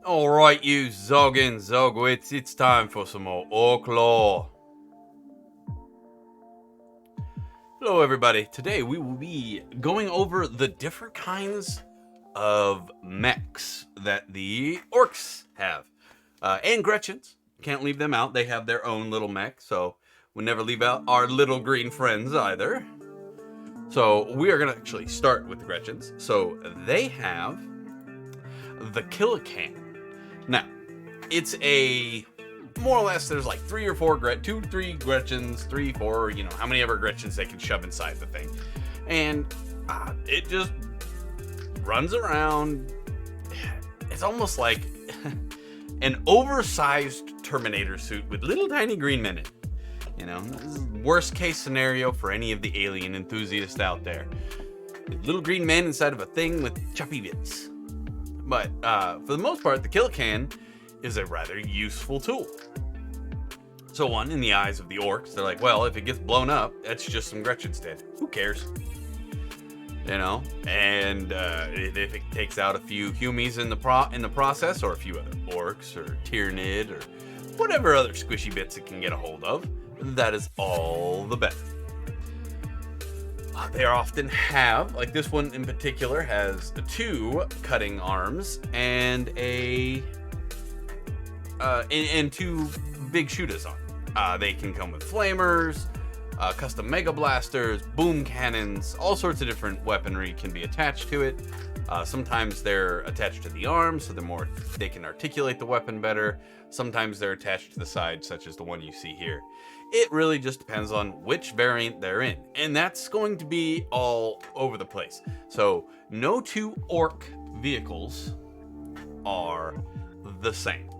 Alright, you Zog and Zogwits, it's time for some more Ork Lore. Hello everybody, today we will be going over the different kinds of mechs that the orcs have. And Gretchens, can't leave them out, they have their own little mech, so we never leave out our little green friends either. So we are going to actually start with the Gretchens. So they have the Killcan. Now, it's a, more or less, there's like 3 or 4, 2, 3 Gretchens, 3, 4, you know, how many ever Gretchens they can shove inside the thing. And it just runs around. It's almost like an oversized Terminator suit with little tiny green men in it. You know, this is worst case scenario for any of the alien enthusiasts out there. Little green men inside of a thing with choppy bits. But for the most part, the Killcan is a rather useful tool. So one, in the eyes of the orcs, they're like, well, if it gets blown up, that's just some Gretchens dead. Who cares? You know? And if it takes out a few humies in the process, or a few other orcs, or Tyrannid, or whatever other squishy bits it can get a hold of, that is all the better. They often have, like this one in particular, has 2 cutting arms and and 2 big shooters on. They can come with flamers, custom mega blasters, boom cannons, all sorts of different weaponry can be attached to it. Sometimes they're attached to the arms, so they can articulate the weapon better. Sometimes they're attached to the side, such as the one you see here. It really just depends on which variant they're in, and that's going to be all over the place. So no 2 orc vehicles are the same.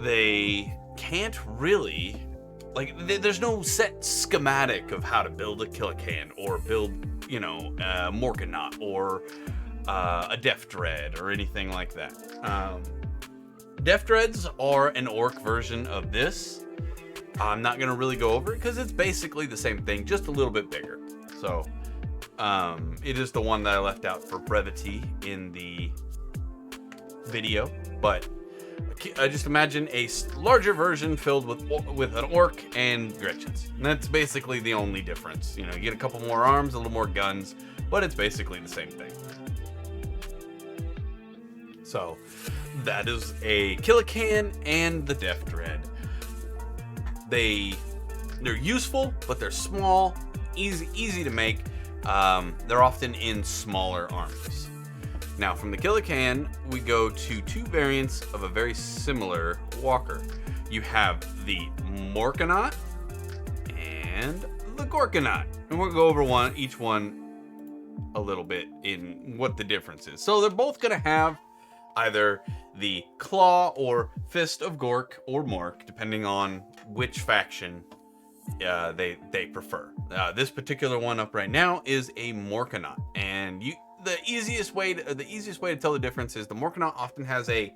They can't really, like, there's no set schematic of how to build a Killcan or build, you know, a Morkanat or a Death Dread or anything like that. Death Dreads are an orc version of this. I'm not going to really go over it because it's basically the same thing, just a little bit bigger. So it is the one that I left out for brevity in the video. But I just imagine a larger version filled with an orc and Gretchens. And that's basically the only difference. You know, you get a couple more arms, a little more guns, but it's basically the same thing. So that is a Killcan and the Death Dread. They're useful, but they're small, easy to make. They're often in smaller armies. Now, from the Killcan, we go to 2 variants of a very similar walker. You have the Morkanat and the Gorka Knight. And we'll go over each one a little bit in what the difference is. So they're both going to have either the Claw or Fist of Gork or Mork, depending on which faction they prefer. This particular one up right now is a Morkanat, and the easiest way to tell the difference is the Morkanat often has a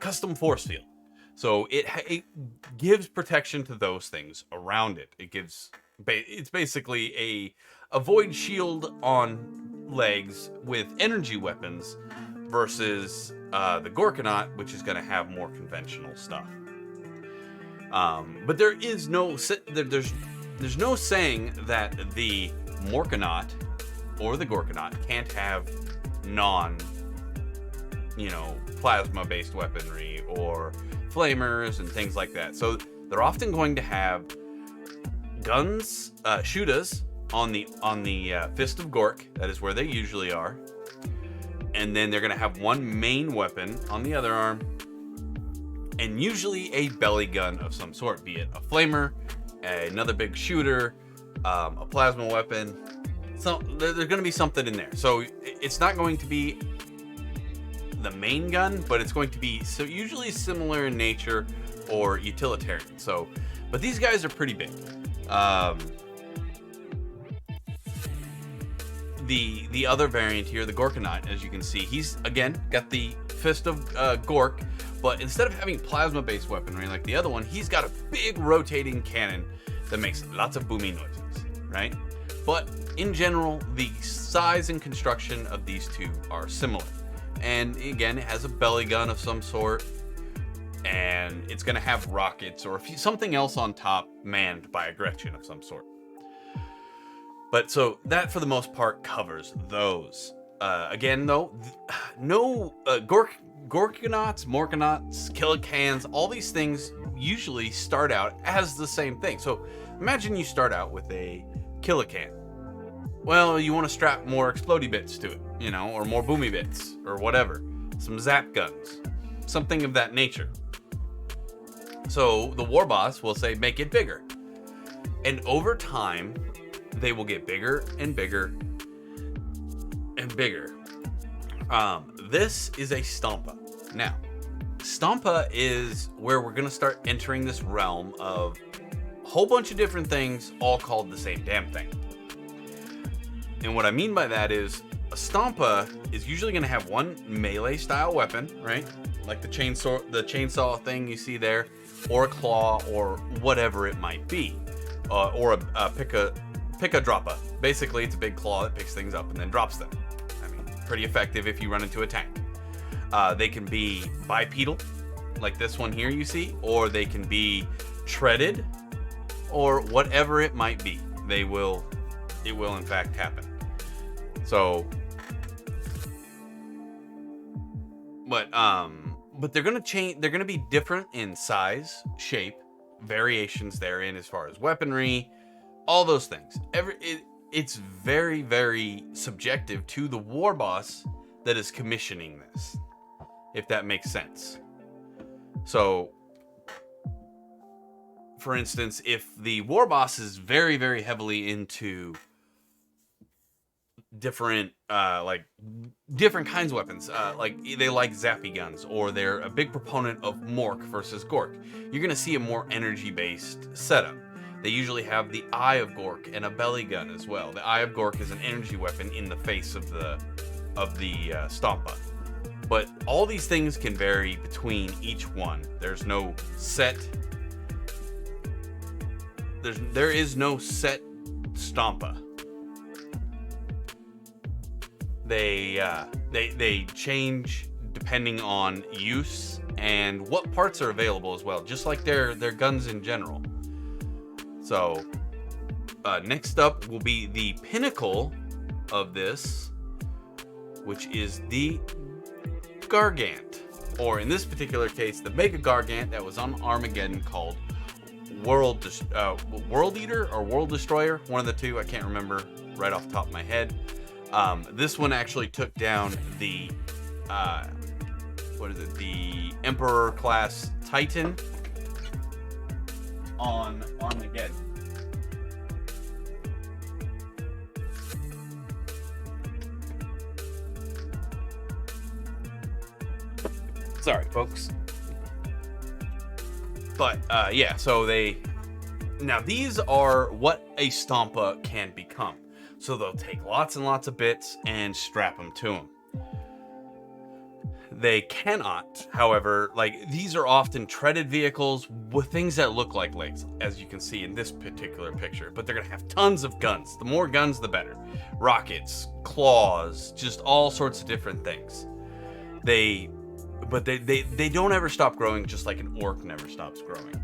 custom force field, so it gives protection to those things around it. It's basically a void shield on legs with energy weapons versus the Gorka Knight, which is going to have more conventional stuff. But there is there's no saying that the Morkanat or the Gorka Knight can't have plasma-based weaponry or flamers and things like that. So they're often going to have guns, shooters on the Fist of Gork. That is where they usually are. And then they're going to have one main weapon on the other arm, and usually a belly gun of some sort, be it a flamer, another big shooter, a plasma weapon. So there's going to be something in there. So it's not going to be the main gun, but it's going to be usually similar in nature or utilitarian. So, but these guys are pretty big. The other variant here, the Gorka Knight, as you can see, he's again got the Fist of Gork, but instead of having plasma-based weaponry like the other one, he's got a big rotating cannon that makes lots of booming noises, right? But in general, the size and construction of these two are similar. And again, it has a belly gun of some sort, and it's going to have rockets or something else on top manned by a Gretchen of some sort. But so that, for the most part, covers those. Again, though, no Gorkanats, Morkanats, Killcans, all these things usually start out as the same thing. So imagine you start out with a Killcan. Well, you want to strap more explodey bits to it, you know, or more boomy bits, or whatever. Some zap guns, something of that nature. So the war boss will say, make it bigger. And over time, they will get bigger and bigger and bigger. This is a Stompa. Now, Stompa is where we're going to start entering this realm of a whole bunch of different things, all called the same damn thing. And what I mean by that is, a Stompa is usually going to have one melee style weapon, right? Like the chainsaw thing you see there, or a claw, or whatever it might be, or a pick-a-droppa. Basically, it's a big claw that picks things up and then drops them. I mean, pretty effective if you run into a tank. They can be bipedal, like this one here you see, or they can be treaded, or whatever it might be. It will in fact happen. So, but they're gonna change. They're gonna be different in size, shape, variations therein as far as weaponry, all those things. It's very, very subjective to the war boss that is commissioning this, if that makes sense. So, for instance, if the war boss is very, very heavily into different kinds of weapons, like they like zappy guns, or they're a big proponent of Mork versus Gork, you're gonna see a more energy based setup. They usually have the Eye of Gork and a belly gun as well. The Eye of Gork is an energy weapon in the face of the Stompa. But all these things can vary between each one. There's no set. There is no set Stompa. They change depending on use and what parts are available as well, just like their guns in general. So next up will be the pinnacle of this, which is the Gargant, or in this particular case, the Mega Gargant that was on Armageddon, called World Eater or World Destroyer, one of the two. I can't remember right off the top of my head. This one actually took down the the Emperor class Titan on Armageddon. Sorry, folks. But yeah, so now these are what a Stompa can become. So they'll take lots and lots of bits and strap them to them. They cannot, however, these are often treaded vehicles with things that look like legs, as you can see in this particular picture, but they're gonna have tons of guns. The more guns, the better. Rockets, claws, just all sorts of different things. They don't ever stop growing, just like an orc never stops growing.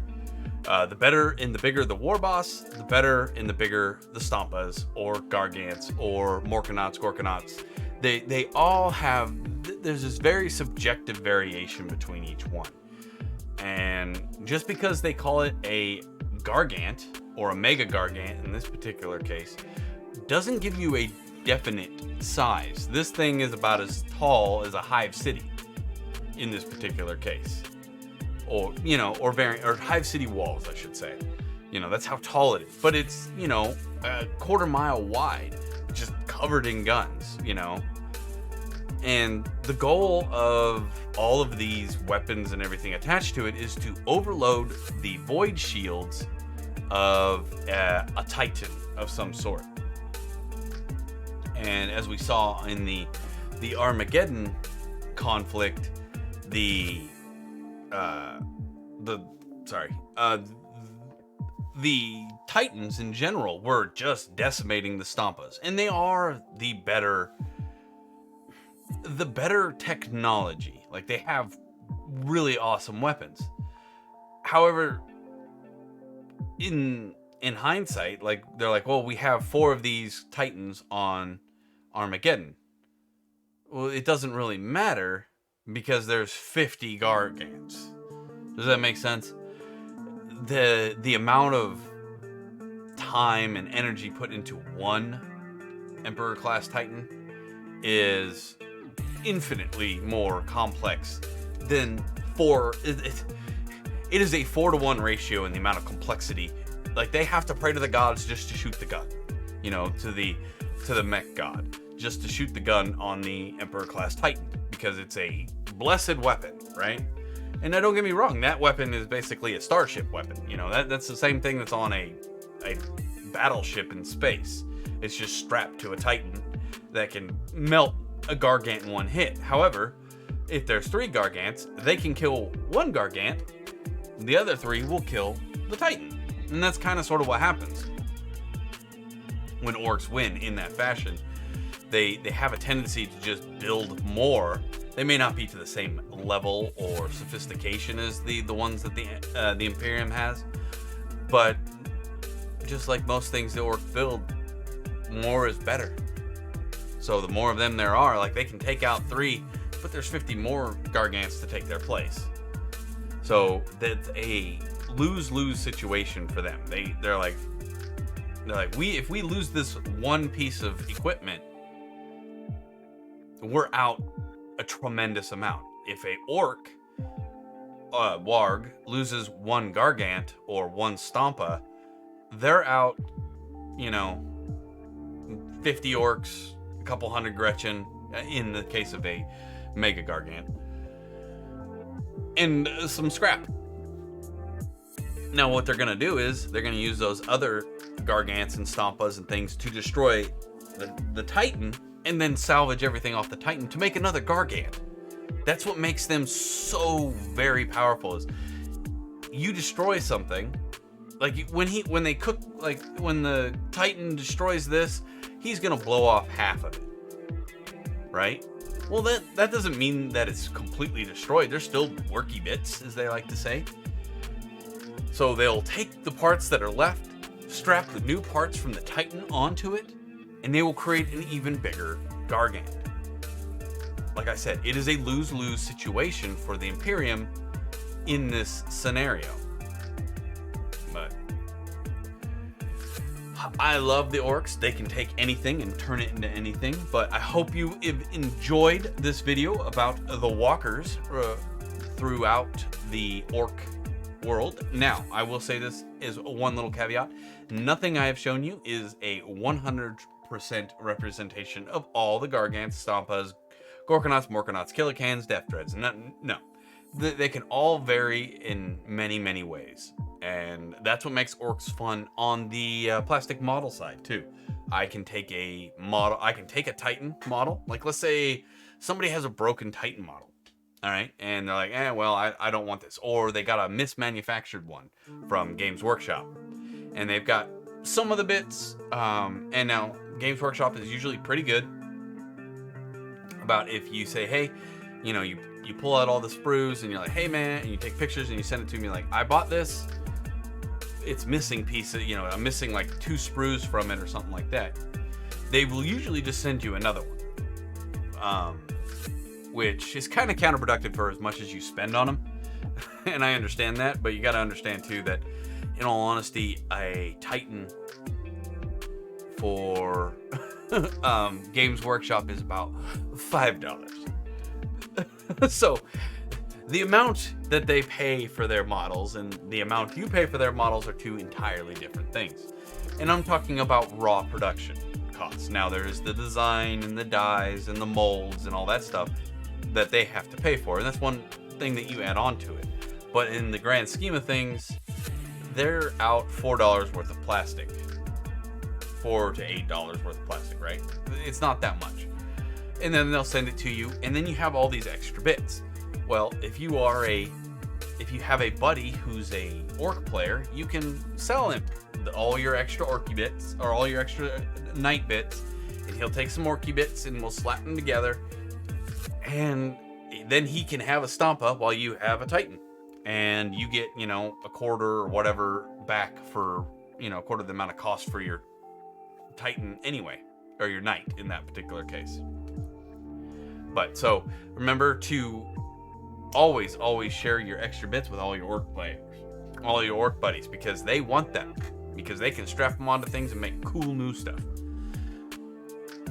The better and the bigger the war boss, the better and the bigger the Stompas or Gargants or Morkanats, Gorkanats. They all have, there's this very subjective variation between each one. And just because they call it a Gargant or a Mega Gargant in this particular case, doesn't give you a definite size. This thing is about as tall as a hive city in this particular case. Or, or hive city walls, I should say. That's how tall it is. But it's, a quarter mile wide, just covered in guns, And the goal of all of these weapons and everything attached to it is to overload the void shields of a Titan of some sort. And as we saw in the Armageddon conflict, the Titans in general were just decimating the Stompas, and they are the better. the better technology. Like, they have really awesome weapons. However, in hindsight, like, they're like, well, we have 4 of these Titans on Armageddon. Well, it doesn't really matter because there's 50 Gargants. Does that make sense? The amount of time and energy put into one Emperor class Titan is infinitely more complex than 4. It is a 4-to-1 ratio in the amount of complexity. Like, they have to pray to the gods just to shoot the gun, you know, to the mech god, just to shoot the gun on the Emperor class Titan, because it's a blessed weapon, right? And now, don't get me wrong, that weapon is basically a starship weapon. You know, that's the same thing that's on a battleship in space. It's just strapped to a Titan that can melt a Gargant in one hit. However, if there's 3 Gargants, they can kill 1 Gargant. The other 3 will kill the Titan. And that's kind of sort of what happens when orcs win in that fashion. They have a tendency to just build more. They may not be to the same level or sophistication as the ones that the Imperium has, but just like most things the orc build, more is better. So the more of them there are, like, they can take out 3, but there's 50 more Gargants to take their place. So that's a lose-lose situation for them. They're like, if we lose this one piece of equipment, we're out a tremendous amount. If a orc warg loses 1 Gargant or 1 Stompa, they're out, you know, 50 orcs, a couple hundred Gretchen, in the case of a Mega Gargant, and some scrap. Now, what they're going to do is they're going to use those other Gargants and Stompas and things to destroy the Titan, and then salvage everything off the Titan to make another Gargant. That's what makes them so very powerful, is you destroy something, like when the Titan destroys this, he's gonna blow off half of it, right? Well, that doesn't mean that it's completely destroyed. There's still worky bits, as they like to say. So they'll take the parts that are left, strap the new parts from the Titan onto it, and they will create an even bigger Gargant. Like I said, it is a lose-lose situation for the Imperium in this scenario. But I love the orcs. They can take anything and turn it into anything. But I hope you have enjoyed this video about the walkers throughout the orc world. Now, I will say this is one little caveat. Nothing I have shown you is a 100% representation of all the Gargants, Stompas, Gorkanats, Morkanats, Killcans, Death Dreads. No. They can all vary in many, many ways. And that's what makes orcs fun on the plastic model side, too. I can take a Titan model. Like, let's say somebody has a broken Titan model. All right, and they're like, well, I don't want this. Or they got a mismanufactured one from Games Workshop, and they've got some of the bits. And now Games Workshop is usually pretty good about if you say, hey, you know, you pull out all the sprues, and you're like, hey, man, and you take pictures and you send it to me like, I bought this. It's missing pieces, you know, I'm missing like 2 sprues from it or something like that. They will usually just send you another one. Which is kind of counterproductive for as much as you spend on them. And I understand that, but you got to understand too that, in all honesty, a Titan for Games Workshop is about $5. So the amount that they pay for their models and the amount you pay for their models are 2 entirely different things. And I'm talking about raw production costs. Now, there's the design and the dyes and the molds and all that stuff that they have to pay for, and that's one thing that you add on to it. But in the grand scheme of things, they're out $4 worth of plastic. $4 to $8 worth of plastic, right? It's not that much. And then they'll send it to you, and then you have all these extra bits. Well, if you have a buddy who's a orc player, you can sell him all your extra orky bits, or all your extra knight bits, and he'll take some orky bits and we'll slap them together, And then he can have a Stompa while you have a Titan. And you get, you know, a quarter or whatever back for, you know, a quarter of the amount of cost for your Titan anyway. Or your Knight in that particular case. But so remember to always share your extra bits with all your Ork players, all your Ork buddies, because they want them, because they can strap them onto things and make cool new stuff.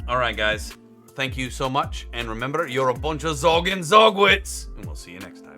All right, guys, thank you so much, and remember, you're a bunch of Zog and Zogwits, and we'll see you next time.